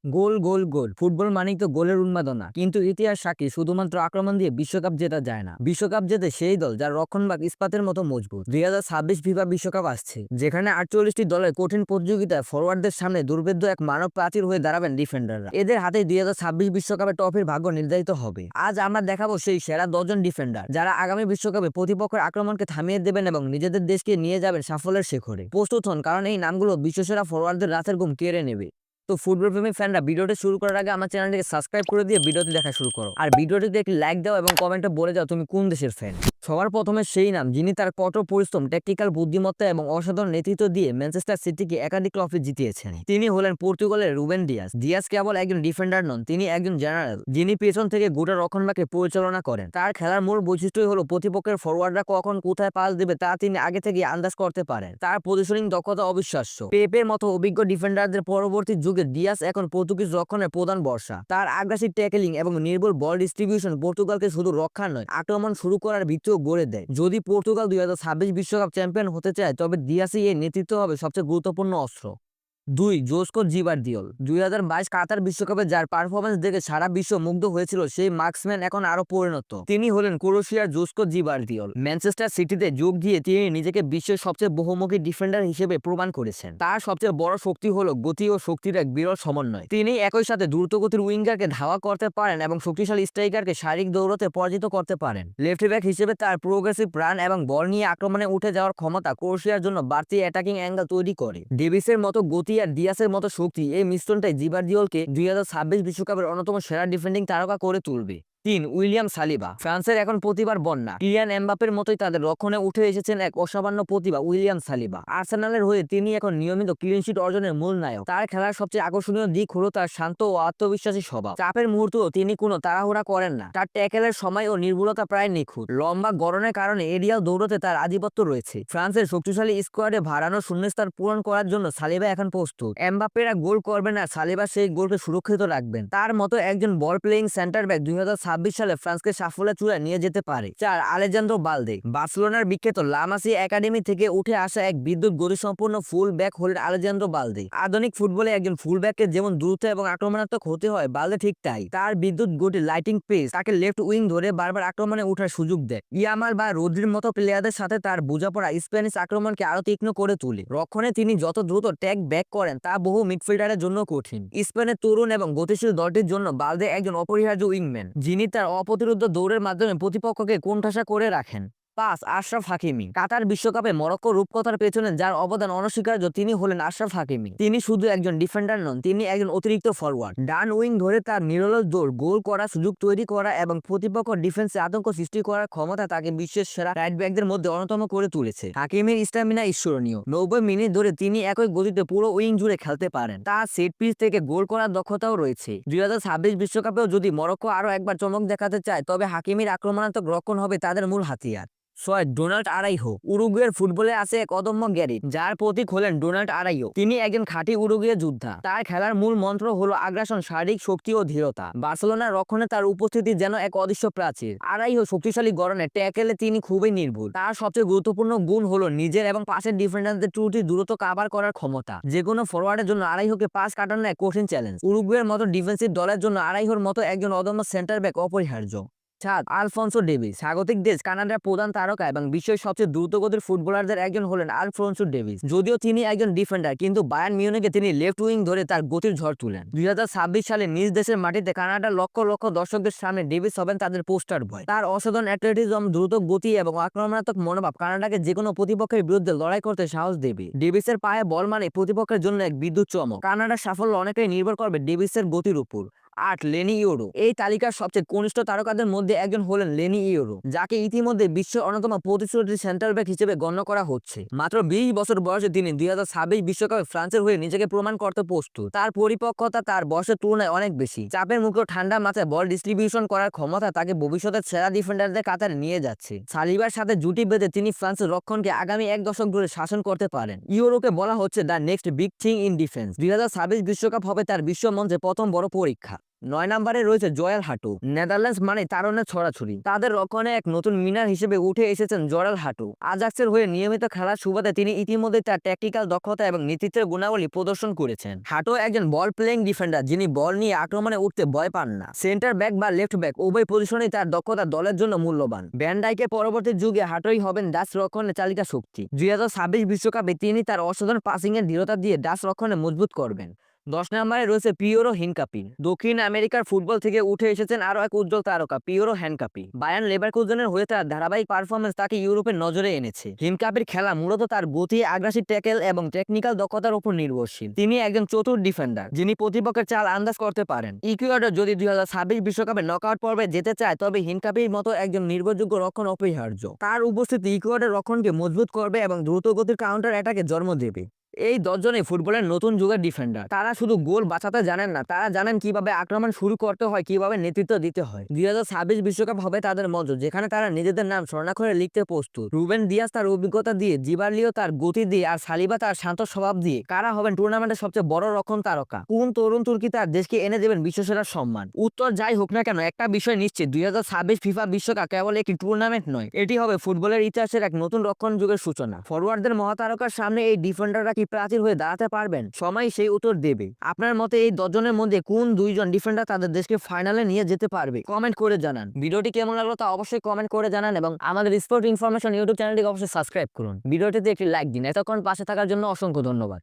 গোল গোল গোল football মানেই তো গোলের উন্মাদনা, কিন্তু ইতিহাস সাক্ষী শুধুমাত্র আক্রমণ দিয়ে বিশ্বকাপ জেতা যায় না। বিশ্বকাপ জেতে সেই দল যার রক্ষণভাগ ইস্পাতের মতো মজবুত। 2026 ফিফা বিশ্বকাপ আসছে, যেখানে 48টি দলের কঠিন প্রতিযোগিতায় ফরওয়ার্ডদের সামনে দুর্ভেদ্য এক মানব প্রাচীর হয়ে দাঁড়াবেন ডিফেন্ডাররা। এদের হাতে 2026 বিশ্বকাপের ট্রফির ভাগ্য নির্ধারিত হবে। আজ আমরা দেখাবো সেই সেরা 10জন ডিফেন্ডার যারা আগামী বিশ্বকাপে প্রতিপক্ষের আক্রমণকে থামিয়ে দেবেন এবং নিজেদের দেশকে নিয়ে যাবেন সাফল্যের শিখরে। প্রস্তুত হন, কারণ এই নামগুলো বিশ্বসেরা ফরওয়ার্ডদের রাতের ঘুম কেড়ে নেবে। তো ফুটবল প্রেমী ফ্যানরা, ভিডিওটি শুরু করার আগে আমার চ্যানেলটিকে সাবস্ক্রাইব করে দিয়ে ভিডিওটি দেখা শুরু করো। আর ভিডিওটিতে একটি লাইক দাও এবং কমেন্টে বলে যাও তুমি কোন দেশের ফ্যান। সবার প্রথমে সেই নাম যিনি তার কঠোর পরিশ্রম, ট্যাকটিক্যাল বুদ্ধিমত্তা এবং অসাধারণ নেতৃত্ব দিয়ে ম্যানচেস্টার সিটিকে একাধিক ট্রফি জিতিয়েছেন। তিনি হলেন পর্তুগালের রুবেন ডিয়াস। ডিয়াস কেবল একজন ডিফেন্ডার নন, তিনি একজন জেনারেল, যিনি পেছন থেকে গোটা রক্ষণভাগকে পরিচালনা করেন। তার খেলার মূল বৈশিষ্ট্যই হলো প্রতিপক্ষের ফরওয়ার্ডরা কখন কোথায় পাস দেবে তা তিনি আগে থেকে আন্দাজ করতে পারেন। তার পজিশনিং দক্ষতা অবিশ্বাস্য। পেপের মতো অভিজ্ঞ ডিফেন্ডারদের পরবর্তী যুগে ডিয়াস এখন পর্তুগিজ রক্ষণের প্রধান ভরসা। তার আগ্রাসী ট্যাকলিং এবং নির্ভুল বল ডিস্ট্রিবিউশন পর্তুগালকে শুধু রক্ষা নয়, আক্রমণ শুরু করার ভিত্তিও গড়ে দেয়। যদি পর্তুগাল 2026 বিশ্বকাপ চ্যাম্পিয়ন হতে চায়, তবে ডিয়াসই এর নেতৃত্ব হবে সবচেয়ে গুরুত্বপূর্ণ অস্ত্র। 2. জোসকো জিবারদিওল। 2022 কাতার বিশ্বকাপে যার পারফরমেন্স দেখে সারা বিশ্ব মুগ্ধ হয়েছিল, সেই মার্কসম্যান এখন আরো পরিণত। তিনি হলেন ক্রোয়েশিয়ার জোসকো জিবারদিওল। ম্যানচেস্টার সিটিতে যোগ দিয়ে তিনি নিজেকে বিশ্বের সবচেয়ে বহুমুখী ডিফেন্ডার হিসেবে প্রমাণ করেছেন। তার সবচেয়ে বড় শক্তি হলো গতি ও শক্তির এক বিরল সমন্বয়। তিনি একই সাথে দ্রুতগতির উইঙ্গারকে ধাওয়া করতে পারেন এবং শক্তিশালী স্ট্রাইকারকে শারীরিক দৌড়তে পরাজিত করতে পারেন। লেফট ব্যাক হিসেবে তার প্রোগ্রেসিভ রান এবং বল নিয়ে আক্রমণে উঠে যাওয়ার ক্ষমতা ক্রোয়েশিয়ার জন্য বাড়তি অ্যাটাকিং অ্যাঙ্গেল তৈরি করে। ডেভিসের মতো গতি আর ডিয়াসের মতো শক্তি, এই মিশ্রণটাই জিবারদিওলকে 2026 বিশ্বকাপের অন্যতম সেরা ডিফেন্ডিং তারকা করে তুলবে। 3. William Saliba. ফ্রান্সের এখন প্রতিভার বন্যা। কিলিয়ান এমবাপ্পের মতোই তাদের রক্ষণে উঠে এসেছেন এক অসামান্য প্রতিভা, উইলিয়াম সালিবা। আর্সেনালের হয়ে তিনি এখন নিয়মিত ক্লিন শিট অর্জনের মূল নায়ক। তার খেলার সবচেয়ে আকর্ষণীয় দিক হলো তার শান্ত ও আত্মবিশ্বাসী স্বভাব। চাপের মুহূর্তেও তিনি কোনো তাড়াহুড়া করেন না। তার ট্যাকেলের সময় ও নির্ভুলতা প্রায় নিখুঁত। লম্বা গড়নের কারণে এরিয়াল দৌড়তে তার আধিপত্য রয়েছে। ফ্রান্সের শক্তিশালী স্কোয়াডে ভাড়ানো শূন্যস্থান পূরণ করার জন্য সালিবা এখন প্রস্তুত। এমবাপ্পেরা গোল করবেন আর সালিবা সেই গোলকে সুরক্ষিত রাখবেন। তার মতো একজন বল প্লেয়িং সেন্টার ব্যাক 2026 সালে ফ্রান্সকে সাফল্যের চূড়ায় নিয়ে যেতে পারে। 4. আলেজান্দ্রো বালদে। বার্সেলোনার বিখ্যাত লা মাসিয়া একাডেমি থেকে উঠে আসা এক বিদ্যুৎ গতিসম্পন্ন ফুল ব্যাক হলেন আলেজান্দ্রো বালদে। আধুনিক ফুটবলে একজন ফুল ব্যাককে যেমন দ্রুত এবং আক্রমণাত্মক হতে হয়, বালদে ঠিক তাই। তার বিদ্যুৎ গতি, লাইটিং পেস তাকে লেফট উইং ধরে বারবার আক্রমণে ওঠার সুযোগ দেয়। ইয়ামাল বা রোদ্রির মতো প্লেয়ারদের সাথে তার বোঝাপড়া স্প্যানিশ আক্রমণকে আরো তীক্ষ্ণ করে তোলে। রক্ষণে তিনি যত দ্রুত ট্যাগ ব্যাক করেন, তা বহু মিডফিল্ডারের জন্য কঠিন। স্পেনের তরুণ এবং গতিশীল দলটির জন্য বালদে একজন অপরিহার্য উইংম্যান, যিনি তার অপ্রতিরোধ্য দৌড়ের মাধ্যমে প্রতিপক্ষকে কোণঠাসা করে রাখেন। 5. আশরাফ হাকিমি। কাতার বিশ্বকাপে মরক্কো রূপকথার পেছনে যার অবদান অনস্বীকার্য, তিনি হলেন আশরাফ হাকিমি। তিনি শুধু একজন ডিফেন্ডার নন, তিনি একজন অতিরিক্ত ফরওয়ার্ড। ডান উইং ধরে তার নিরলস দৌড়, গোল করা, সুযোগ তৈরি করা এবং প্রতিপক্ষ ডিফেন্সে আতঙ্ক সৃষ্টি করার ক্ষমতা তাকে বিশ্বের সেরা রাইট ব্যাকদের মধ্যে অন্যতম করে তুলেছে। হাকিমের স্ট্যামিনা ঈশ্বরনীয়। 90 মিনিট ধরে তিনি একই গতিতে পুরো উইং জুড়ে খেলতে পারেন। তার সেট পিস থেকে গোল করার দক্ষতাও রয়েছে। 2026 বিশ্বকাপেও যদি মরক্কো আরো একবার চমক দেখাতে চায়, তবে হাকিমির আক্রমণাত্মক রক্ষণ হবে তাদের মূল হাতিয়ার। 6. ডোনাল্ড আরাইহো। উরুগুয়ের ফুটবলে আছে এক অদম্য গ্যারিট, যার প্রতীক হলেন ডোনাল্ড আরাইহো। তিনি একজন খাঁটি উরুগুয়ে যোদ্ধা। তার খেলার মূল মন্ত্র হলো আগ্রাসন, শারীরিক শক্তি ও ধীরতা। বার্সেলোনার রক্ষণে তার উপস্থিতি যেন এক অদৃশ্য প্রাচীর। আরাইহো শক্তিশালী গড়নে, ট্যাকেলে তিনি খুবই নির্ভুল। তার সবচেয়ে গুরুত্বপূর্ণ গুণ হলো নিজের এবং পাশের ডিফেন্ডারদের ত্রুটি দ্রুত কাভার করার ক্ষমতা। যে কোনো ফরওয়ার্ডের জন্য আরাইহোকে পাস কাটানো এক কঠিন চ্যালেঞ্জ। উরুগুয়ের মতো ডিফেন্সিভ দলের জন্য আরাইহোর মতো একজন অদম্য সেন্টার ব্যাক অপরিহার্য। 7. Alphonso Davies. স্বাগতিক দেশ কানাডার প্রধান তারকা এবং বিশ্বের সবচেয়ে দ্রুতগতির ফুটবলারদের একজন হলেন আলফোনসো ডেভিস। যদিও তিনি একজন ডিফেন্ডার, কিন্তু বায়ার্ন মিউনিখে তিনি লেফট উইং ধরে তার গতির ঝড় তুলেন। 2026 সালে নিজ দেশের মাটিতে কানাডার লক্ষ লক্ষ দর্শকদের সামনে ডেভিস হবেন তাদের পোস্টার বয়। তার অসাধারণ অ্যাথলেটিজম, দ্রুত গতি এবং আক্রমণাত্মক মনোভাব কানাডাকে যেকোনো প্রতিপক্ষের বিরুদ্ধে লড়াই করতে সাহস দেবে। ডেভিসের পায়ে বল মানে প্রতিপক্ষের জন্য এক বিদ্যুৎ চমক। কানাডার সাফল্য অনেকটাই নির্ভর করবে ডেভিসের গতির উপর। 8. লেনি ইয়োরো। এই তালিকার সবচেয়ে কনিষ্ঠ তারকাদের মধ্যে একজন হলেন লেনি ইয়োরো, যাকে ইতিমধ্যে বিশ্বের অন্যতম প্রতিশ্রুতি সেন্টার ব্যাক হিসেবে গণ্য করা হচ্ছে। মাত্র 20 বছর বয়সে তিনি 2026 বিশ্বকাপে ফ্রান্সের হয়ে নিজেকে প্রমাণ করতে প্রস্তুত। তার পরিপক্কতা তার বয়সের তুলনায় অনেক বেশি। চাপের মুখেও ঠান্ডা মাথায় বল ডিস্ট্রিবিউশন করার ক্ষমতা তাকে ভবিষ্যতের সেরা ডিফেন্ডারদের কাতারে নিয়ে যাচ্ছে। সালিবার সাথে জুটি বেঁধে তিনি ফ্রান্সের রক্ষণকে আগামী 1 দশক ধরে শাসন করতে পারেন। ইয়োরোকে বলা হচ্ছে the next big thing in defence. 2026 বিশ্বকাপ হবে তার বিশ্ব মঞ্চে প্রথম বড় পরীক্ষা। 9 নম্বরে রয়েছে জয়েল হাটু। নেদারল্যান্ডস মানে তারুণ্যের ছড়াছড়ি। তাদের রক্ষণে এক নতুন মিনার হিসেবে উঠে এসেছেন জয়েল হাটু। আজাক্সের হয়ে নিয়মিত খেলার সুবাদে তিনি ইতিমধ্যে তার ট্যাকটিক্যাল দক্ষতা এবং নেতৃত্বের গুণাবলী প্রদর্শন করেছেন। হাটু একজন বল প্লেইং ডিফেন্ডার, যিনি বল নিয়ে আক্রমণে উঠতে ভয় পান না। সেন্টার ব্যাক বা লেফট ব্যাক উভয় পজিশনেই তার দক্ষতা দলের জন্য মূল্যবান। ভ্যান ডাইকের পরবর্তী যুগে হাটুই হবেন ডাচ রক্ষণে চালিকা শক্তি। 2026 বিশ্বকাপে তিনি তার অসাধারণ পাসিং এর দৃঢ়তা দিয়ে ডাচ রক্ষণে মজবুত করবেন। 10 নম্বরে রয়েছে পিওরো হিনকাপি। দক্ষিণ আমেরিকার ফুটবল থেকে উঠে এসেছেন আরো এক উজ্জ্বল তারকা পিওরো হিনকাপি। বায়ার্ন লেভারকুজেনের হয়ে তার ধারাবাহিক পারফরম্যান্স তাকে ইউরোপের নজরে এনেছে। হিনকাপির খেলা মূলত তার গতি, আগ্রাসী ট্যাকেল এবং টেকনিক্যাল দক্ষতার উপর নির্ভরশীল। তিনি একজন চতুর ডিফেন্ডার, যিনি প্রতিপক্ষের চাল আন্দাজ করতে পারেন। ইকুয়েডর যদি 2026 বিশ্বকাপে নকআউট পর্বে যেতে চায়, তবে হিনকাপির মতো একজন নির্ভরযোগ্য রক্ষণ অপরিহার্য। তার উপস্থিতি ইকুয়েডর রক্ষণকে মজবুত করবে এবং দ্রুত গতির কাউন্টার অ্যাটাকে জন্ম দেবে। এই 10 জনই ফুটবলের নতুন যুগের ডিফেন্ডার। তারা শুধু গোল বাঁচাতে জানেন না, তারা জানেন কিভাবে আক্রমণ শুরু করতে হয়, কিভাবে নেতৃত্ব দিতে হয়। 2026 বিশ্বকাপ হবে তাদের মঞ্চ, যেখানে তারা নিজেদের নাম স্বর্ণাক্ষরে লিখতে প্রস্তুত। রুবেন দিয়াস তার অভিজ্ঞতা দিয়ে, জিবার্লিও তার গতি দিয়ে, আর সালিবা তার শান্ত স্বভাব দিয়ে কারা হবেন টুর্নামেন্টের সবচেয়ে বড় রক্ষণ তারকা? কোন তরুণ তুর্কি তার দেশকে এনে দেবেন বিশ্বসেরার সম্মান? উত্তর যাই হোক না কেন, একটা বিষয় নিশ্চিত, 2026 ফিফা বিশ্বকাপ কেবল একটি টুর্নামেন্ট নয়, এটি হবে ফুটবলের ইতিহাসের এক নতুন রক্ষণ যুগের সূচনা। ফরওয়ার্ডদের মহাতারকার সামনে এই ডিফেন্ডাররা কি প্রাচীর হয়ে দাঁড়াতে পারবেন? সময় সেই উত্তর দেবে। আপনার মতে এই 10 জনের মধ্যে কোন 2 জন ডিফেন্ডার তাদের দেশকে ফাইনালে নিয়ে যেতে পারবে? কমেন্ট করে জানান। ভিডিওটি কেমন লাগলো তা অবশ্যই কমেন্ট করে জানান এবং আমাদের স্পোর্ট ইনফরমেশন ইউটিউব চ্যানেলটিকে অবশ্যই সাবস্ক্রাইব করুন। ভিডিওটিতে একটি লাইক দিন। এতক্ষণ পাশে থাকার জন্য অসংখ্য ধন্যবাদ।